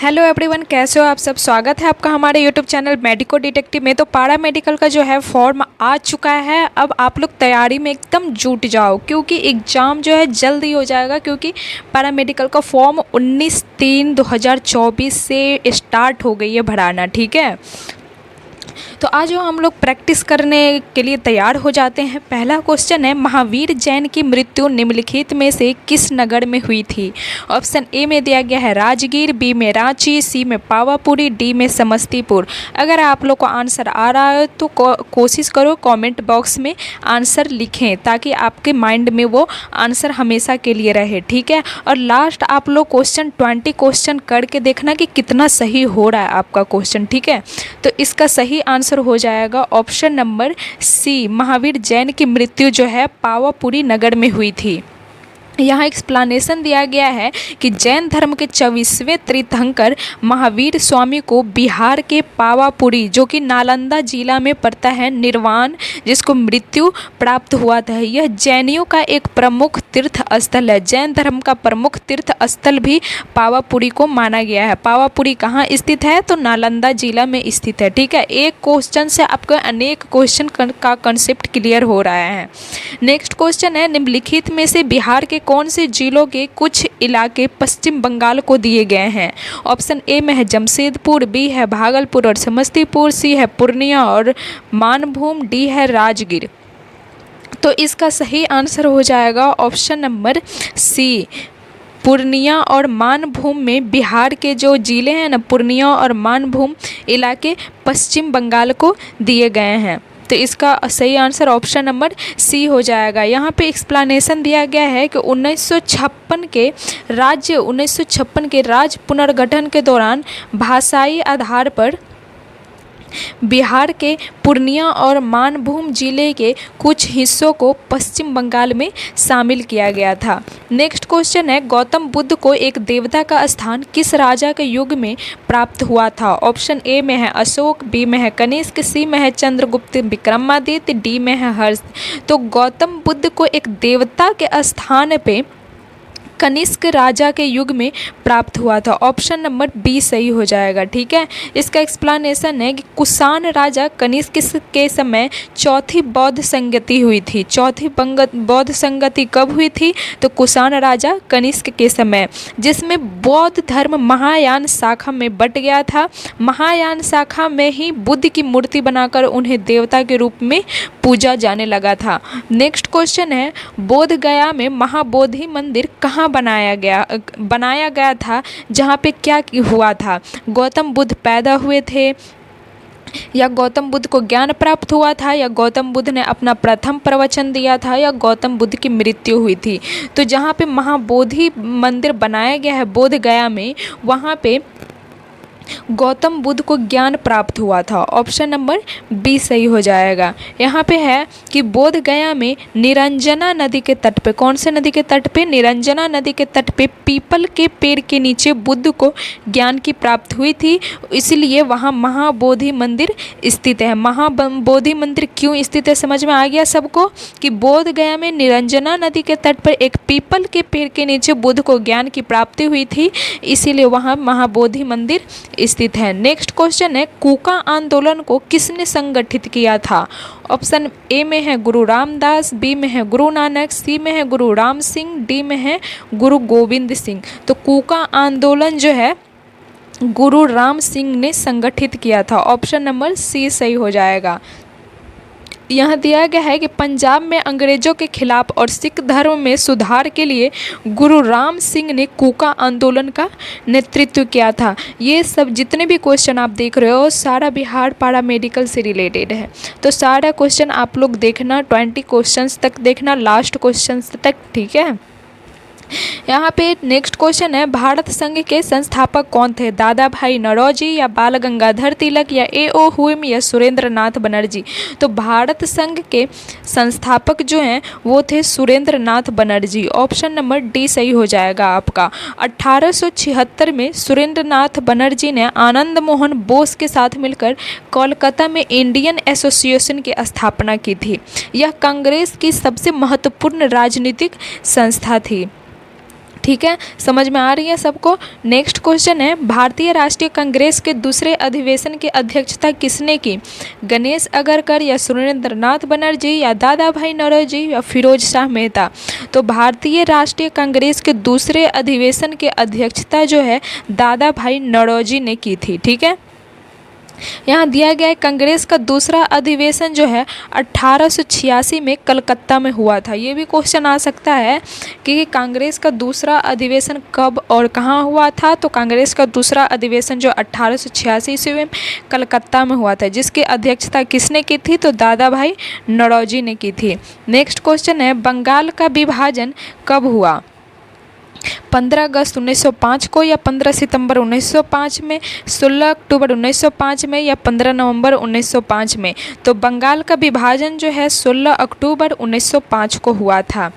Hello everyone, कैसे हो आप सब। स्वागत है आपका हमारे यूट्यूब चैनल मेडिको डिटेक्टिव में। तो पारा मेडिकल का जो है फॉर्म आ चुका है। अब आप लोग तैयारी में एकदम जुट जाओ, क्योंकि एग्ज़ाम जो है जल्दी हो जाएगा। क्योंकि पारा मेडिकल का फॉर्म 19/3/2024 से स्टार्ट हो गई है भराना। ठीक है, तो आज हम लोग प्रैक्टिस करने के लिए तैयार हो जाते हैं। पहला क्वेश्चन है, महावीर जैन की मृत्यु निम्नलिखित में से किस नगर में हुई थी। ऑप्शन ए में दिया गया है राजगीर, बी में रांची, सी में पावापुरी, डी में समस्तीपुर। अगर आप लोग को आंसर आ रहा है तो कोशिश करो कमेंट बॉक्स में आंसर लिखें, ताकि आपके माइंड में वो आंसर हमेशा के लिए रहे। ठीक है, और लास्ट आप लोग क्वेश्चन 20 क्वेश्चन करके देखना कि कितना सही हो रहा है आपका क्वेश्चन। ठीक है, तो इसका सही आंसर हो जाएगा option number C, Mahavir Jain की मृत्यु जो है पावापुरी नगर में हुई थी। यहाँ एक्सप्लेनेशन दिया गया है कि जैन धर्म के 24वें तीर्थंकर महावीर स्वामी को बिहार के पावापुरी, जो कि नालंदा जिला में पड़ता है, निर्वाण जिसको मृत्यु प्राप्त हुआ था। यह जैनियों का एक प्रमुख तीर्थ स्थल है। जैन धर्म का प्रमुख तीर्थ स्थल भी पावापुरी को माना गया है। पावापुरी कहाँ स्थित है, तो नालंदा जिला में स्थित है। ठीक है, एक क्वेश्चन से आपको अनेक क्वेश्चन का कंसेप्ट क्लियर हो रहा है। नेक्स्ट क्वेश्चन है, निम्नलिखित में से बिहार के कौन से जिलों के कुछ इलाके पश्चिम बंगाल को दिए गए हैं। ऑप्शन ए में है जमशेदपुर, बी है भागलपुर और समस्तीपुर, सी है पूर्णिया और मानभूम, डी है राजगीर। तो इसका सही आंसर हो जाएगा ऑप्शन नंबर सी, पूर्णिया और मानभूम में। बिहार के जो ज़िले हैं ना, पूर्णिया और मानभूम इलाके पश्चिम बंगाल को दिए गए हैं। तो इसका सही आंसर ऑप्शन नंबर सी हो जाएगा। यहाँ पे एक्सप्लेनेशन दिया गया है कि 1956 के राज्य पुनर्गठन के दौरान भाषाई आधार पर बिहार के पूर्णिया और मानभूम जिले के कुछ हिस्सों को पश्चिम बंगाल में शामिल किया गया था। नेक्स्ट क्वेश्चन है, गौतम बुद्ध को एक देवता का स्थान किस राजा के युग में प्राप्त हुआ था। ऑप्शन ए में है अशोक, बी में है कनिष्क, सी में है चंद्रगुप्त विक्रमादित्य, डी में है हर्ष। तो गौतम बुद्ध को एक देवता के स्थान पे कनिष्क राजा के युग में प्राप्त हुआ था। ऑप्शन नंबर बी सही हो जाएगा। ठीक है, इसका एक्सप्लेनेशन है कि कुषाण राजा कनिष्क के समय चौथी बौद्ध संगति हुई थी। चौथी बौद्ध संगति कब हुई थी, तो कुषाण राजा कनिष्क के समय, जिसमें बौद्ध धर्म महायान शाखा में बट गया था। महायान शाखा में ही बुद्ध की मूर्ति बनाकर उन्हें देवता के रूप में पूजा जाने लगा था। नेक्स्ट क्वेश्चन है, बोध गया में महाबोधि मंदिर कहाँ बनाया गया था, जहाँ पे क्या हुआ था। गौतम बुद्ध पैदा हुए थे, या गौतम बुद्ध को ज्ञान प्राप्त हुआ था, या गौतम बुद्ध ने अपना प्रथम प्रवचन दिया था, या गौतम बुद्ध की मृत्यु हुई थी। तो जहाँ पे महाबोधि मंदिर बनाया गया है बोध गया में, वहाँ पे गौतम बुद्ध को ज्ञान प्राप्त हुआ था। ऑप्शन नंबर बी सही हो जाएगा। यहाँ पे है कि बोध गया में निरंजना नदी के तट पे, कौन से नदी के तट पे, निरंजना नदी के तट पे पीपल के पेड़ के नीचे बुद्ध को ज्ञान की प्राप्ति हुई थी, इसलिए वहाँ महाबोधि मंदिर स्थित है। महाबोधि मंदिर क्यों स्थित है, समझ में आ गया सबको, कि बोध गया में निरंजना नदी के तट पर एक पीपल के पेड़ के नीचे बुद्ध को ज्ञान की प्राप्ति हुई थी, इसीलिए वहाँ महाबोधि मंदिर स्थित है। नेक्स्ट क्वेश्चन है, कूका आंदोलन को किसने संगठित किया था। ऑप्शन ए में है गुरु रामदास, बी में है गुरु नानक, सी में है गुरु राम सिंह, डी में है गुरु गोविंद सिंह। तो कूका आंदोलन जो है गुरु राम सिंह ने संगठित किया था। ऑप्शन नंबर सी सही हो जाएगा। यहाँ दिया गया है कि पंजाब में अंग्रेजों के खिलाफ और सिख धर्म में सुधार के लिए गुरु राम सिंह ने कूका आंदोलन का नेतृत्व किया था। ये सब जितने भी क्वेश्चन आप देख रहे हो सारा बिहार पारा मेडिकल से रिलेटेड है। तो सारा क्वेश्चन आप लोग देखना, 20 क्वेश्चंस तक देखना, लास्ट क्वेश्चंस तक। ठीक है, यहाँ पे नेक्स्ट क्वेश्चन है, भारत संघ के संस्थापक कौन थे। दादा भाई नौरोजी, या बाल गंगाधर तिलक, या ए.ओ. हुइम, या सुरेंद्र नाथ बनर्जी। तो भारत संघ के संस्थापक जो हैं वो थे सुरेंद्र नाथ बनर्जी। ऑप्शन नंबर डी सही हो जाएगा आपका। 1876 में सुरेंद्र नाथ बनर्जी ने आनंद मोहन बोस के साथ मिलकर कोलकाता में इंडियन एसोसिएशन की स्थापना की थी। यह कांग्रेस की सबसे महत्वपूर्ण राजनीतिक संस्था थी। ठीक है, समझ में आ रही है सबको। नेक्स्ट क्वेश्चन है, भारतीय राष्ट्रीय कांग्रेस के दूसरे अधिवेशन की अध्यक्षता किसने की? गणेश अगरकर या सुरेंद्रनाथ बनर्जी या दादा भाई नौरोजी या फिरोज शाह मेहता? तो भारतीय राष्ट्रीय कांग्रेस के दूसरे अधिवेशन की अध्यक्षता जो है दादा भाई नौरोजी ने की थी। ठीक है, यहाँ दिया गया है कांग्रेस का दूसरा अधिवेशन जो है 1886 में कलकत्ता में हुआ था। ये भी क्वेश्चन आ सकता है कि कांग्रेस का दूसरा अधिवेशन कब और कहाँ हुआ था। तो कांग्रेस का दूसरा अधिवेशन जो 1886 ईस्वी में कलकत्ता में हुआ था, जिसकी अध्यक्षता किसने की थी? तो दादा भाई नौरोजी ने की थी। नेक्स्ट क्वेश्चन है, बंगाल का विभाजन कब हुआ? 15 अगस्त 1905 को या 15 सितंबर 1905 में, 16 अक्टूबर 1905 में या 15 नवंबर 1905 में? तो बंगाल का विभाजन जो है 16 अक्टूबर 1905 को हुआ था।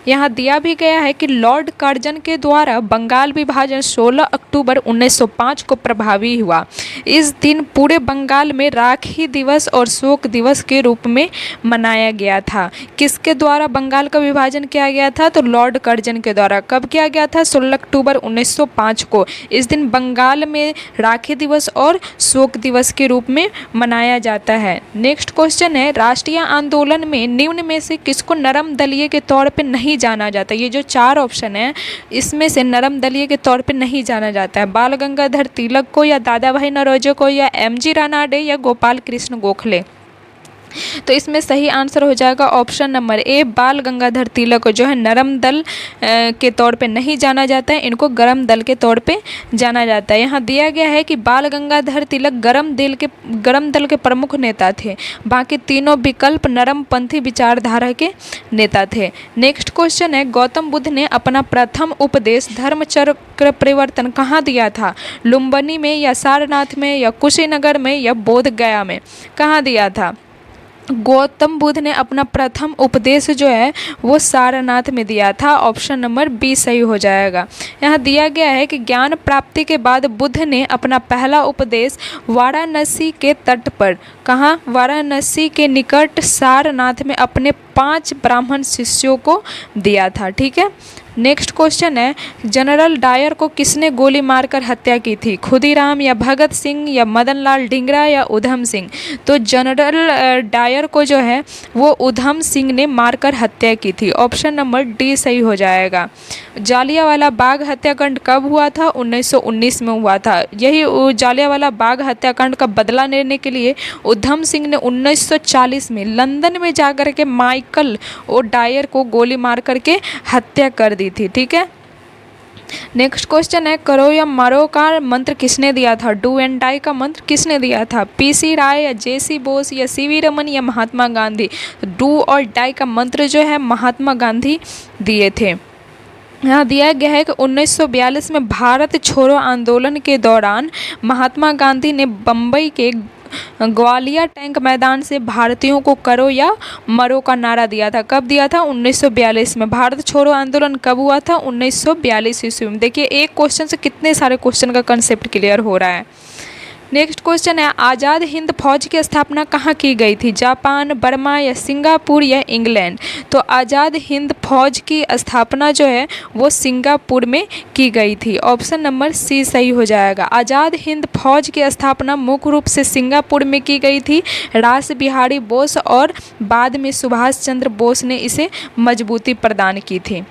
यहाँ दिया भी गया है कि लॉर्ड कर्जन के द्वारा बंगाल विभाजन 16 अक्टूबर 1905 को प्रभावी हुआ। इस दिन पूरे बंगाल में राखी दिवस और शोक दिवस के रूप में मनाया गया था। किसके द्वारा बंगाल का विभाजन किया गया था? तो लॉर्ड कर्जन के द्वारा। कब किया गया था? 16 अक्टूबर 1905 को। इस दिन बंगाल में राखी दिवस और शोक दिवस के रूप में मनाया जाता है। नेक्स्ट क्वेश्चन है, राष्ट्रीय आंदोलन में निम्न में से किसको नरम दलीय के तौर पे नहीं जाना जाता? ये जो 4 ऑप्शन है इसमें से नरम दलीय के तौर पे नहीं जाना जाता है। बाल गंगाधर तिलक को या दादा भाई नौरोजी को या एमजी रानाडे या गोपाल कृष्ण गोखले? तो इसमें सही आंसर हो जाएगा ऑप्शन नंबर ए, बाल गंगाधर तिलक को जो है नरम दल के तौर पे नहीं जाना जाता है, इनको गरम दल के तौर पे जाना जाता है। यहाँ दिया गया है कि बाल गंगाधर तिलक गरम दल के प्रमुख नेता थे, बाकी तीनों विकल्प नरमपंथी विचारधारा के नेता थे। नेक्स्ट क्वेश्चन है, गौतम बुद्ध ने अपना प्रथम उपदेश धर्मचक्र परिवर्तन कहाँ दिया था? लुम्बिनी में या सारनाथ में या कुशीनगर में या बोध गया में? कहाँ दिया था? गौतम बुद्ध ने अपना प्रथम उपदेश जो है वो सारनाथ में दिया था। ऑप्शन नंबर बी सही हो जाएगा। यहाँ दिया गया है कि ज्ञान प्राप्ति के बाद बुद्ध ने अपना पहला उपदेश वाराणसी के तट पर, कहाँ? वाराणसी के निकट सारनाथ में अपने 5 ब्राह्मण शिष्यों को दिया था। ठीक है, नेक्स्ट क्वेश्चन है, जनरल डायर को किसने गोली मारकर हत्या की थी? खुदीराम या भगत सिंह या मदन लाल ढींगरा या उधम सिंह? तो जनरल डायर को जो है वो उधम सिंह ने मारकर हत्या की थी। ऑप्शन नंबर डी सही हो जाएगा। जालियांवाला बाग हत्याकांड कब हुआ था? 1919 में हुआ था। यही जालियांवाला बाग हत्याकांड का बदला लेने के लिए उधम सिंह ने 1940 में लंदन में जाकर के माइकल और डायर को गोली मार करके हत्या कर दी थी। ठीक है, नेक्स्ट क्वेश्चन है, करो या मरो का मंत्र किसने दिया था? डू एंड डाई का मंत्र किसने दिया था? पीसी राय या जेसी बोस या सीवी रमन या महात्मा गांधी? डू और डाई का मंत्र जो है महात्मा गांधी दिए थे। यहाँ दिया गया है कि 1942 में भारत छोड़ो आंदोलन के दौरान महात्मा गांधी ने बम्बई के ग्वालियर टैंक मैदान से भारतीयों को करो या मरो का नारा दिया था। कब दिया था? 1942 में। भारत छोड़ो आंदोलन कब हुआ था? 1942 ईस्वी में। देखिए एक क्वेश्चन से कितने सारे क्वेश्चन का कंसेप्ट क्लियर हो रहा है। नेक्स्ट क्वेश्चन है, आज़ाद हिंद फौज की स्थापना कहाँ की गई थी? जापान, बर्मा या सिंगापुर या इंग्लैंड? तो आज़ाद हिंद फौज की स्थापना जो है वो सिंगापुर में की गई थी। ऑप्शन नंबर सी सही हो जाएगा। आज़ाद हिंद फौज की स्थापना मुख्य रूप से सिंगापुर में की गई थी। रास बिहारी बोस और बाद में सुभाष चंद्र बोस ने इसे मजबूती प्रदान की थी।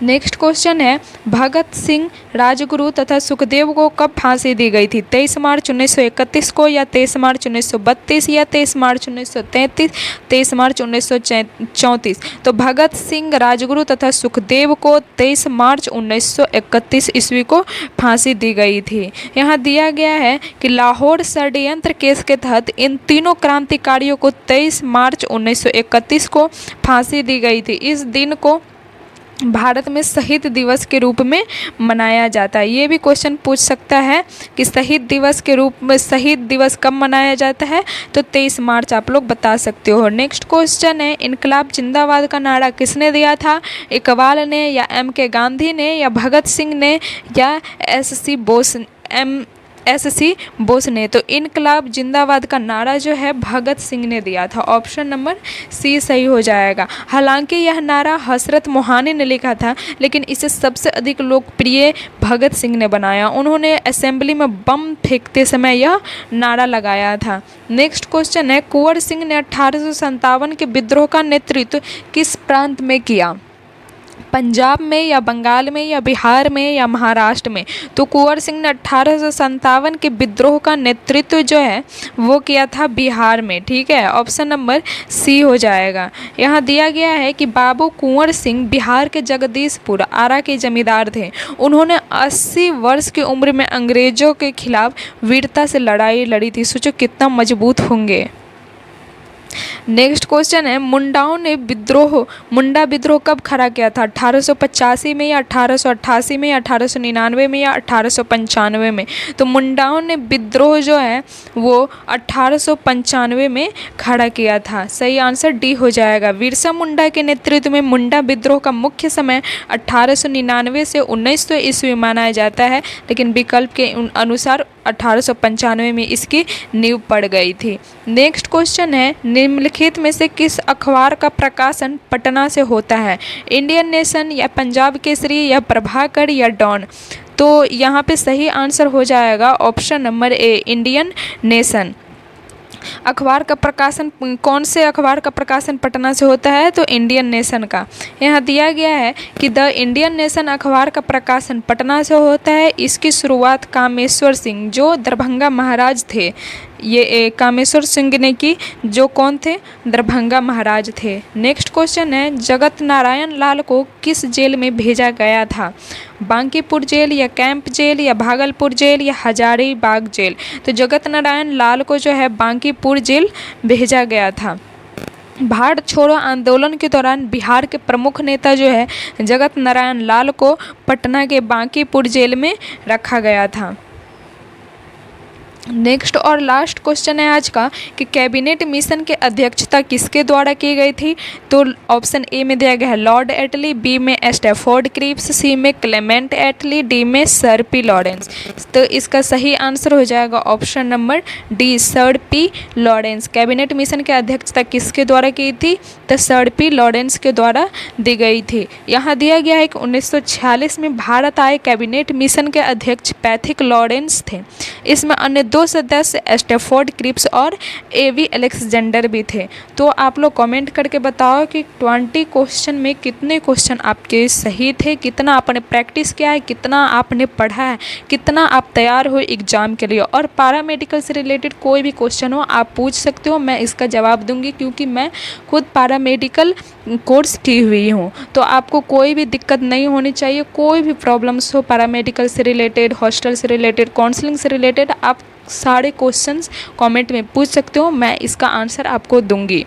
नेक्स्ट क्वेश्चन है, भगत सिंह, राजगुरु तथा सुखदेव को कब फांसी दी गई थी? 23 मार्च 1931 को या 23 मार्च 1932 या 23 मार्च 1933, 23 मार्च 1934? तो भगत सिंह, राजगुरु तथा सुखदेव को 23 मार्च 1931 ईस्वी को फांसी दी गई थी। यहाँ दिया गया है कि लाहौर षड्यंत्र केस के तहत इन तीनों क्रांतिकारियों को 23 मार्च 1931 को फांसी दी गई थी। इस दिन को भारत में शहीद दिवस के रूप में मनाया जाता है। ये भी क्वेश्चन पूछ सकता है कि शहीद दिवस के रूप में शहीद दिवस कब मनाया जाता है? तो 23 मार्च आप लोग बता सकते हो। नेक्स्ट क्वेश्चन है, इनकलाब जिंदाबाद का नारा किसने दिया था? इकबाल ने या एम के गांधी ने या भगत सिंह ने या S C Bose S C. Bose ने। तो इनकलाब जिंदाबाद का नारा जो है भगत सिंह ने दिया था। ऑप्शन नंबर सी सही हो जाएगा। हालांकि यह नारा हसरत मोहानी ने लिखा था, लेकिन इसे सबसे अधिक लोकप्रिय भगत सिंह ने बनाया। उन्होंने असेंबली में बम फेंकते समय यह नारा लगाया था। नेक्स्ट क्वेश्चन है, कुंवर सिंह ने 1857 के विद्रोह का नेतृत्व किस प्रांत में किया? पंजाब में या बंगाल में या बिहार में या महाराष्ट्र में? तो कुंवर सिंह ने 1857 के विद्रोह का नेतृत्व जो है वो किया था बिहार में। ठीक है, ऑप्शन नंबर सी हो जाएगा। यहाँ दिया गया है कि बाबू कुंवर सिंह बिहार के जगदीशपुर आरा के जमींदार थे। उन्होंने 80 वर्ष की उम्र में अंग्रेजों के खिलाफ वीरता से लड़ाई लड़ी थी। सोचो कितना मजबूत होंगे। नेक्स्ट क्वेश्चन है, मुंडा विद्रोह कब खड़ा किया था? 1885 में या 1888 में या 1899 में या 1895 में? तो मुंडाओं ने विद्रोह जो है वो 1895 में खड़ा किया था। सही आंसर डी हो जाएगा। बिरसा मुंडा के नेतृत्व में मुंडा विद्रोह का मुख्य समय 1899 से 1900 ईस्वी माना जाता है, लेकिन विकल्प के अनुसार 1895 में इसकी नींव पड़ गई थी। नेक्स्ट क्वेश्चन है, निम्नलिखित में से किस अखबार का प्रकाशन पटना से होता है? इंडियन नेशन या पंजाब केसरी या प्रभाकर या डॉन? तो यहाँ पे सही आंसर हो जाएगा option number A, Indian nation. अखबार का प्रकाशन कौन से अखबार का प्रकाशन पटना से होता है? तो इंडियन नेशन का। यहाँ दिया गया है कि द इंडियन नेशन अखबार का प्रकाशन पटना से होता है। इसकी शुरुआत कामेश्वर सिंह जो दरभंगा महाराज थे, ये कामेश्वर सिंह ने की, जो कौन थे? दरभंगा महाराज थे। नेक्स्ट क्वेश्चन है, जगत नारायण लाल को किस जेल में भेजा गया था? बांकीपुर जेल या कैंप जेल या भागलपुर जेल या हजारीबाग जेल? तो जगत नारायण लाल को जो है बांकीपुर जेल भेजा गया था। भारत छोड़ो आंदोलन के दौरान बिहार के प्रमुख नेता जो है जगत नारायण लाल को पटना के बांकीपुर जेल में रखा गया था। नेक्स्ट और लास्ट क्वेश्चन है आज का कि कैबिनेट मिशन की अध्यक्षता किसके द्वारा की गई थी? तो ऑप्शन ए में दिया गया है लॉर्ड एटली, बी में स्टैफोर्ड क्रिप्स, सी में क्लेमेंट एटली, डी में सर पी लॉरेंस। तो इसका सही आंसर हो जाएगा option number D, sir P Lawrence. Cabinet mission की अध्यक्षता किसके द्वारा की थी? तो सर पी लॉरेंस के द्वारा दी गई थी। यहाँ दिया गया है कि 1946 में भारत आए कैबिनेट मिशन के अध्यक्ष पैथिक लॉरेंस थे। इसमें अन्य 2 सदस्य स्टैफोर्ड क्रिप्स और एवी अलेक्जेंडर भी थे। तो आप लोग कमेंट करके बताओ कि 20 क्वेश्चन में कितने क्वेश्चन आपके सही थे, कितना आपने प्रैक्टिस किया है, कितना आपने पढ़ा है, कितना आप तैयार हो एग्ज़ाम के लिए। और पैरामेडिकल से रिलेटेड कोई भी क्वेश्चन हो आप पूछ सकते हो, मैं इसका जवाब दूंगी क्योंकि मैं खुद पैरामेडिकल कोर्स की हुई हूँ। तो आपको कोई भी दिक्कत नहीं होनी चाहिए। कोई भी प्रॉब्लम्स हो पैरामेडिकल से रिलेटेड, हॉस्टल से रिलेटेड, काउंसलिंग से रिलेटेड, आप सारे क्वेश्चंस कमेंट में पूछ सकते हो, मैं इसका आंसर आपको दूंगी।